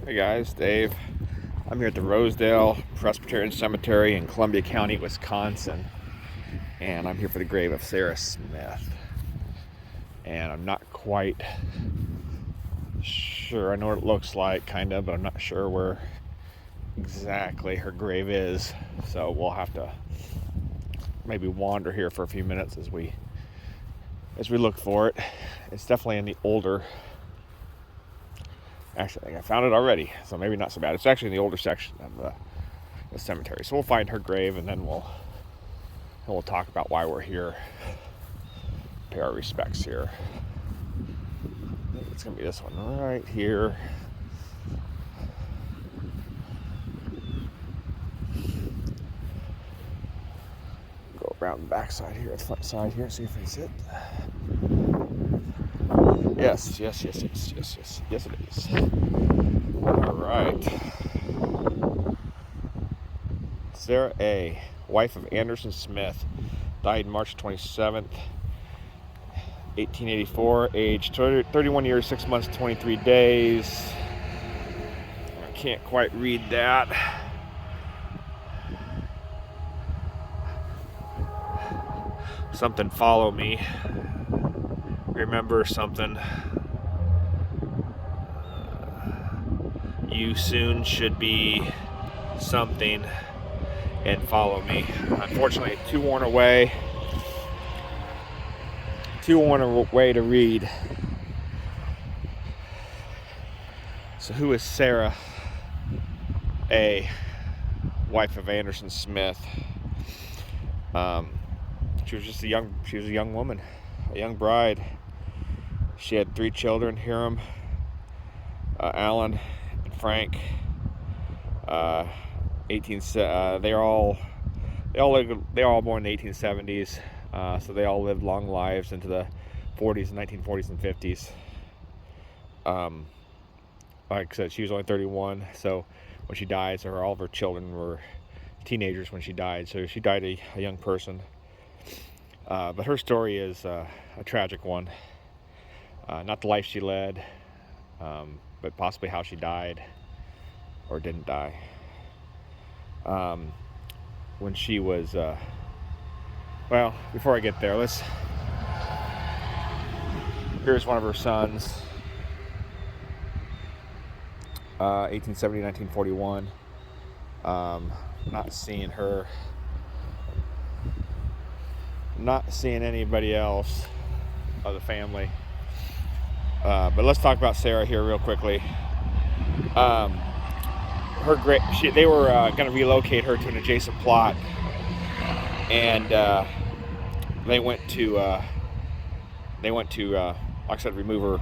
Hey guys, Dave. I'm here at the Rosedale Presbyterian Cemetery in Columbia County, Wisconsin, and I'm here for the grave of Sarah Smith. And I'm not quite sure. I know what it looks like, kind of, but I'm not sure where exactly her grave is. So we'll have to maybe wander here for a few minutes as we look for it. It's definitely in the older. Actually, I think I found it already, so maybe not so bad. It's actually in the older section of the cemetery. So we'll find her grave, and then we'll talk about why we're here. Pay our respects here. I think it's gonna be this one right here. Go around the back side here, the front side here, see if it's it. Yes, it is. All right. Sarah A., wife of Anderson Smith, died March 27th, 1884, age 31 years, 6 months, 23 days. I can't quite read that. Something follow me. Remember something. You soon should be something and follow me. Unfortunately, too worn away to read. So who is Sarah A., wife of Anderson Smith? She was a young woman, a young bride. She had 3 children, Hiram, Alan, and Frank. They are all born in the 1870s, so they all lived long lives into the 40s, 1940s, and 50s. Like I said, she was only 31, so when she died, so all of her children were teenagers when she died. So she died a young person. But her story is a tragic one. Not the life she led, but possibly how she died or didn't die. When she was, well, before I get there, here's one of her sons, 1870, 1941. Not seeing anybody else of the family. But let's talk about Sarah here real quickly. They were going to relocate her to an adjacent plot, and they went to like I said, remove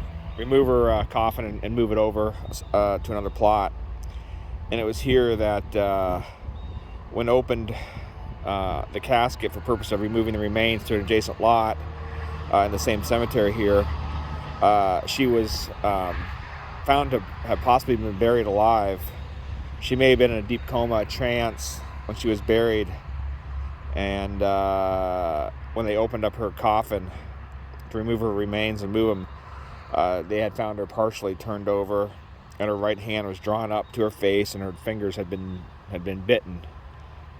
her coffin and move it over to another plot. And it was here that when opened the casket for purpose of removing the remains to an adjacent lot in the same cemetery here, she was found to have possibly been buried alive. She may have been in a deep coma, a trance, when she was buried. And when they opened up her coffin to remove her remains and move them, they had found her partially turned over, and her right hand was drawn up to her face, and her fingers had been bitten.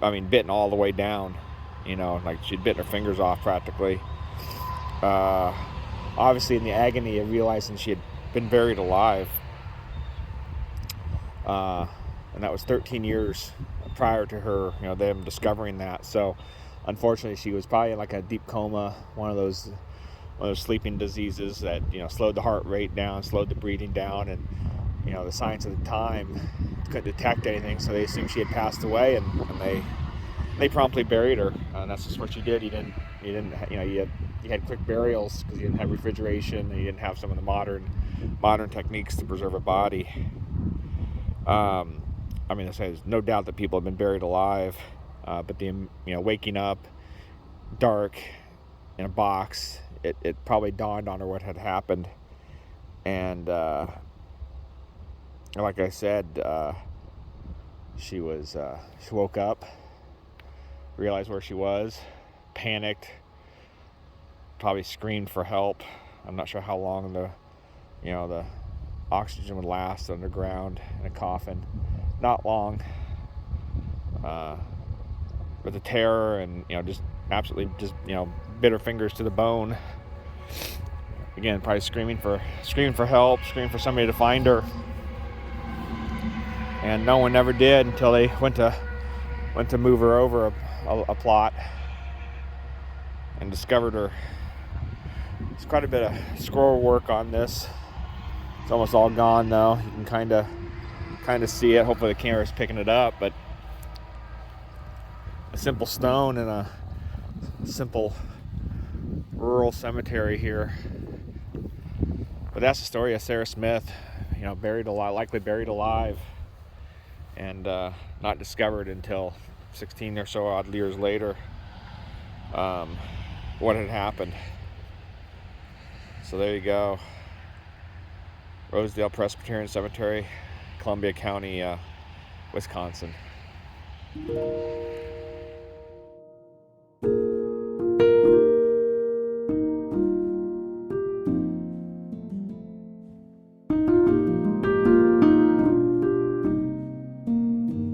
I mean, bitten all the way down. Like she'd bitten her fingers off practically. Obviously, in the agony of realizing she had been buried alive. And that was 13 years prior to her, them discovering that. So, unfortunately, she was probably in like a deep coma, one of those sleeping diseases that slowed the heart rate down, slowed the breathing down, and the science at the time couldn't detect anything, so they assumed she had passed away, and they promptly buried her. And that's just what you did. You had quick burials because you didn't have refrigeration, and you didn't have some of the modern techniques to preserve a body. There's no doubt that people have been buried alive, but waking up dark in a box, it probably dawned on her what had happened. And like I said, she woke up, realized where she was, panicked, probably screamed for help. I'm not sure how long the oxygen would last underground in a coffin. Not long. But the terror and, just absolutely bitter fingers to the bone. Again, probably screaming for help, screaming for somebody to find her. And no one ever did until they went to move her over a plot and discovered her. There's quite a bit of scroll work on this. It's almost all gone though. You can kind of see it. Hopefully the camera's picking it up, but a simple stone in a simple rural cemetery here. But that's the story of Sarah Smith, likely buried alive, and not discovered until 16 or so odd years later, what had happened. So there you go. Rosedale Presbyterian Cemetery, Columbia County, Wisconsin.